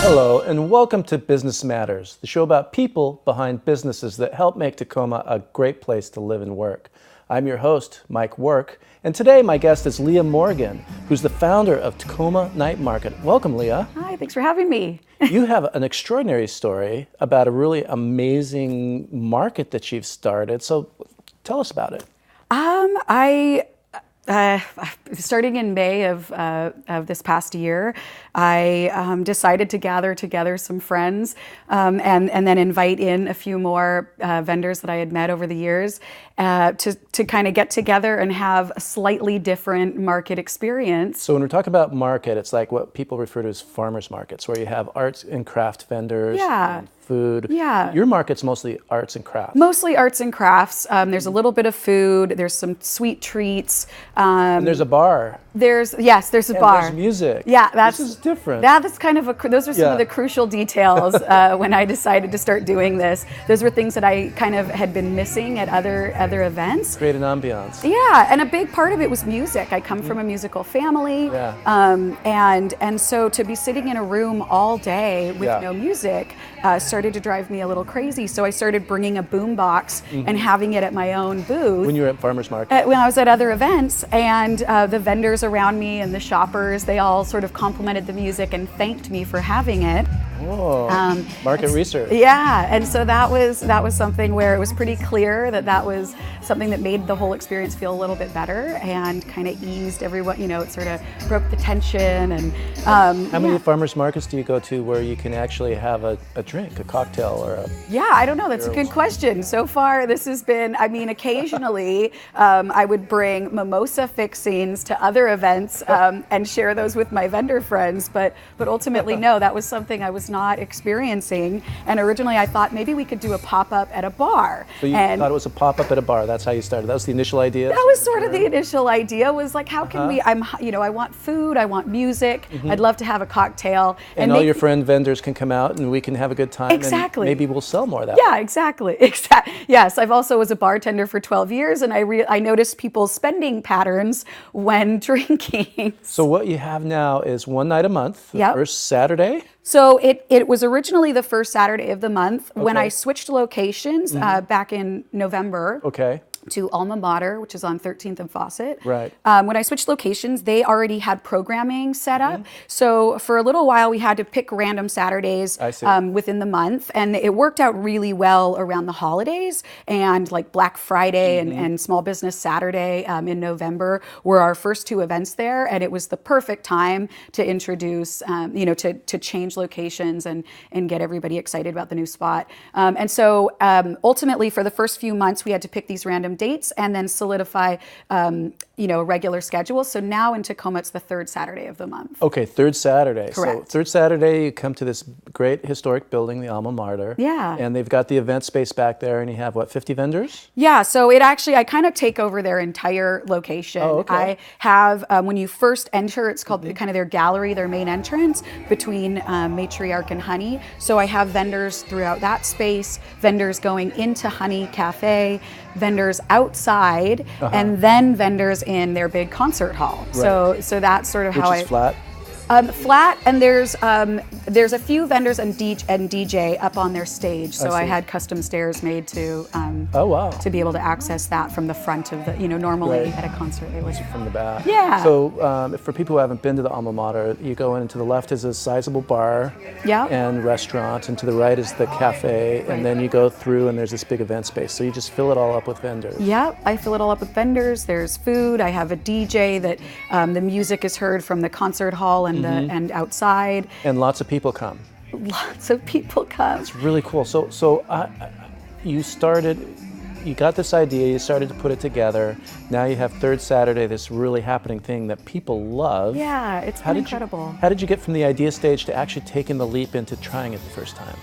Hello, and welcome to Business Matters, the show about people behind businesses that help make Tacoma a great place to live and work. I'm your host, Mike Wark, and today my guest is Leah Morgan, who's the founder of Tacoma Night Market. Welcome, Leah. Hi, thanks for having me. You have an extraordinary story about a really amazing market that you've started, so tell us about it. Starting in May of this past year, I decided to gather together some friends and then invite in a few more vendors that I had met over the years to kind of get together and have a slightly different market experience. So when we're talking about market, it's like what people refer to as farmers markets, where you have arts and craft vendors and food. Yeah. Your market's mostly arts and crafts. Mostly arts and crafts. There's a little bit of food. There's some sweet treats. And there's a bar. There's a and bar. There's music. Yeah, this is different. That's kind of those are some of the crucial details when I decided to start doing this. Those were things that I kind of had been missing at other events. Create an ambiance. Yeah, and a big part of it was music. I come from a musical family, and so to be sitting in a room all day with no music started to drive me a little crazy. So I started bringing a boombox and having it at my own booth. When you were at farmers market? When I was at other events, and the vendors around me and the shoppers, they all sort of complimented the music and thanked me for having it. Oh, market research. Yeah, and so that was something where it was pretty clear that was something that made the whole experience feel a little bit better and kind of eased everyone. It sort of broke the tension. And how many farmers markets do you go to where you can actually have a drink, a cocktail, or a? Yeah, I don't know. That's a good question. So far, this has been. I mean, occasionally I would bring mimosa fixings to other events and share those with my vendor friends. But ultimately, no, that was something I was not experiencing. And originally I thought maybe we could do a pop-up at a bar. So you thought it was a pop-up at a bar. That's how you started. That was the initial idea? That was sort of the initial idea, was like, how can we, I want food, I want music, I'd love to have a cocktail. And all your friend vendors can come out and we can have a good time. Exactly. And maybe we'll sell more of that. Yeah, exactly. Yes, I've also was a bartender for 12 years, and I noticed people's spending patterns when drinking. So what you have now is one night a month, the first Saturday? So it was originally the first Saturday of the month. When I switched locations back in November. To Alma Mater, which is on 13th and Fawcett. Right. When I switched locations, they already had programming set up. So for a little while, we had to pick random Saturdays within the month, and it worked out really well around the holidays, and like Black Friday and Small Business Saturday in November were our first two events there, and it was the perfect time to introduce, to change locations and get everybody excited about the new spot. And so ultimately, for the first few months, we had to pick these random dates and then solidify, a regular schedule. So now in Tacoma, it's the third Saturday of the month. Okay, third Saturday. Correct. So third Saturday, you come to this great historic building, the Alma Mater. Yeah. And they've got the event space back there, and you have, 50 vendors? Yeah, so I kind of take over their entire location. Oh, okay. I have, when you first enter, it's called kind of their gallery, their main entrance between Matriarch and Honey. So I have vendors throughout that space, vendors going into Honey Cafe, vendors outside, and then vendors in their big concert hall. Right. So that's sort of how Which is flat? Flat, and there's a few vendors and DJ up on their stage. So I had custom stairs made to to be able to access that from the front of the, normally at a concert they would. From the back. Yeah. So for people who haven't been to the Alma Mater, you go in and to the left is a sizable bar and restaurant, and to the right is the cafe, and then you go through and there's this big event space. So you just fill it all up with vendors. Yeah, I fill it all up with vendors. There's food. I have a DJ that the music is heard from the concert hall and outside. And lots of people come. Lots of people come. It's really cool. So you got this idea, you started to put it together. Now you have third Saturday, this really happening thing that people love. Yeah, it's been incredible. How did you get from the idea stage to actually taking the leap into trying it the first time?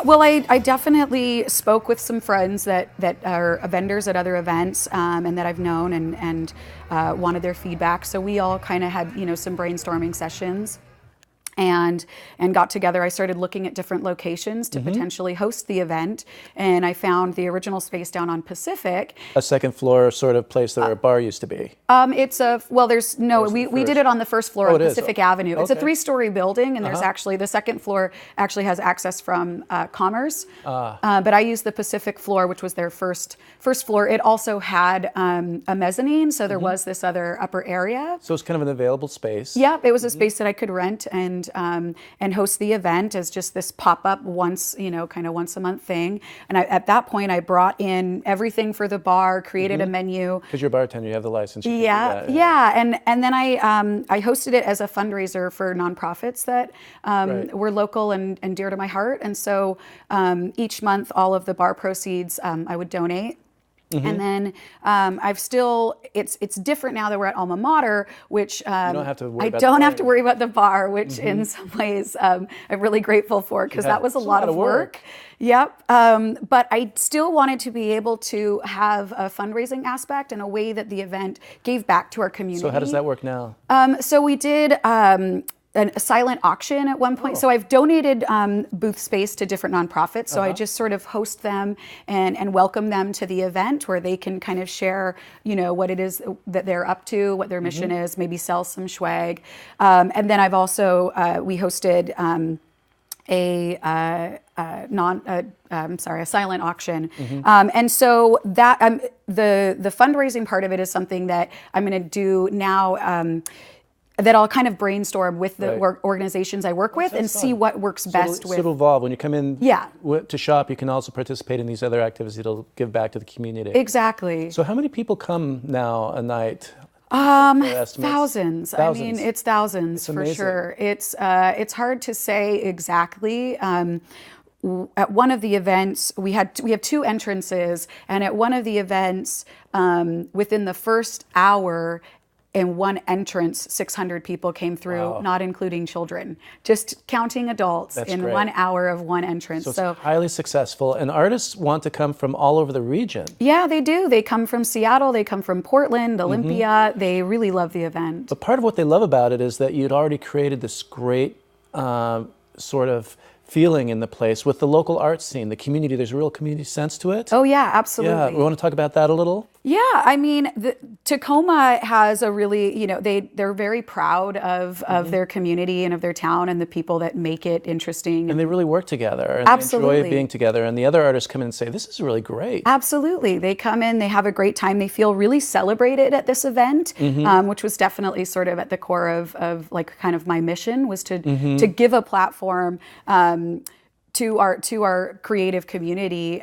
Well, I definitely spoke with some friends that are vendors at other events and that I've known and wanted their feedback. So we all kind of had, some brainstorming sessions. and got together. I started looking at different locations to potentially host the event, and I found the original space down on Pacific. A second floor sort of place where a bar used to be. It's a, well, there's no, we did it on the first floor on Pacific Avenue. Okay. It's a 3-story building, and there's actually, the second floor actually has access from Commerce. But I used the Pacific floor, which was their first floor. It also had a mezzanine, so there was this other upper area. So it's kind of an available space. Yeah, it was a space that I could rent and host the event as just this pop-up once, kind of once a month thing. And at that point, I brought in everything for the bar, created a menu. Because you're a bartender, you have the license. Yeah. And then I hosted it as a fundraiser for nonprofits that were local and dear to my heart. And so each month, all of the bar proceeds I would donate. And then it's different now that we're at Alma Mater, which you don't have to worry I don't have to worry about the bar, which in some ways I'm really grateful for, because that was a lot of work. Yep. But I still wanted to be able to have a fundraising aspect and a way that the event gave back to our community. So how does that work now? So we did a silent auction at one point. So I've donated booth space to different nonprofits. So I just sort of host them and welcome them to the event, where they can kind of share, what it is that they're up to, what their mission is, maybe sell some swag. And then I've also, we hosted a silent auction. And so that the fundraising part of it is something that I'm going to do now, that I'll kind of brainstorm with the organizations I work with and see what works best with. So it'll evolve. When you come in to shop, you can also participate in these other activities that'll give back to the community. Exactly. So how many people come now a night? Thousands. I mean, it's thousands for sure. It's hard to say exactly. At one of the events, we have 2 entrances, and at one of the events, within the first hour, in one entrance, 600 people came through, not including children, just counting adults. That's in great. 1 hour of one entrance. So it's highly successful, and artists want to come from all over the region. Yeah, they do. They come from Seattle, they come from Portland, Olympia. They really love the event. But part of what they love about it is that you'd already created this great sort of feeling in the place with the local art scene, the community. There's a real community sense to it. Oh yeah, absolutely. Yeah, we want to talk about that a little? Yeah, I mean, Tacoma has a really, they're very proud of their community and of their town and the people that make it interesting. And they really work together. And absolutely. They enjoy being together. And the other artists come in and say, this is really great. Absolutely. They come in, they have a great time. They feel really celebrated at this event, which was definitely sort of at the core of like kind of my mission, was to give a platform to our creative community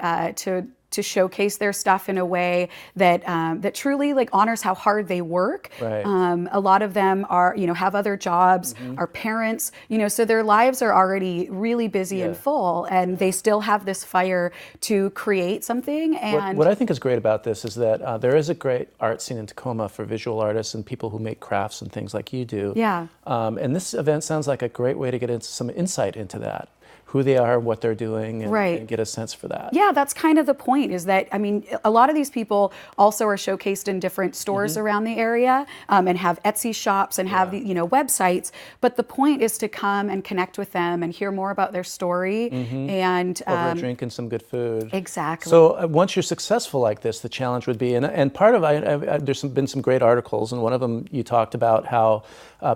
to showcase their stuff in a way that that truly like honors how hard they work. Right. A lot of them are have other jobs, are parents, so their lives are already really busy and full, and they still have this fire to create something. And what I think is great about this is that there is a great art scene in Tacoma for visual artists and people who make crafts and things like you do. Yeah. And this event sounds like a great way to get into some insight into that, who they are, what they're doing, and get a sense for that. Yeah, that's kind of the point, is that, I mean, a lot of these people also are showcased in different stores around the area, and have Etsy shops and have websites. But the point is to come and connect with them and hear more about their story. And over a drink and some good food. Exactly. So once you're successful like this, the challenge would be, and part of there's been some great articles, and one of them you talked about how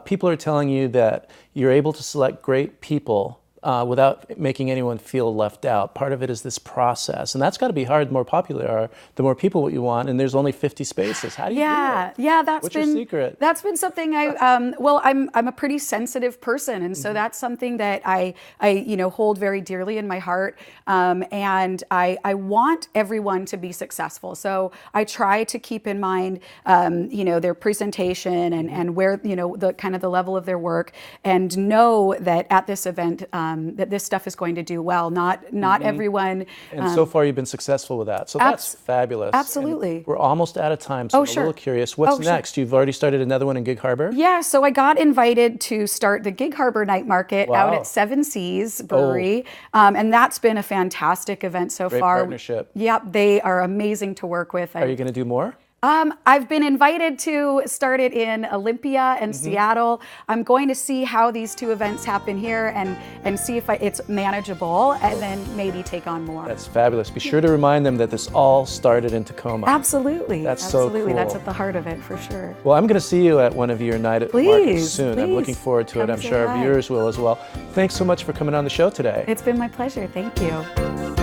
people are telling you that you're able to select great people without making anyone feel left out. Part of it is this process, and that's got to be hard. The more popular you are, the more people you want, and there's only 50 spaces. How do you do it? Yeah, What's your secret? That's been something I'm a pretty sensitive person, and so that's something that I hold very dearly in my heart, and I want everyone to be successful. So I try to keep in mind their presentation and where the kind of the level of their work, and know that at this event that this stuff is going to do well. Not everyone. And so far you've been successful with that. So that's fabulous. Absolutely. And we're almost out of time, so I'm a little curious. What's next? You've already started another one in Gig Harbor? Yeah, so I got invited to start the Gig Harbor Night Market out at Seven Seas Brewery. And that's been a fantastic event so far. Great partnership. Yep, they are amazing to work with. Are you going to do more? I've been invited to start it in Olympia and Seattle. I'm going to see how these 2 events happen here and see if it's manageable, and then maybe take on more. That's fabulous. Be sure to remind them that this all started in Tacoma. Absolutely. That's so cool. That's at the heart of it, for sure. Well, I'm going to see you at one of your night markets soon. Please. I'm looking forward to it. I'm sure our viewers will as well. Thanks so much for coming on the show today. It's been my pleasure. Thank you.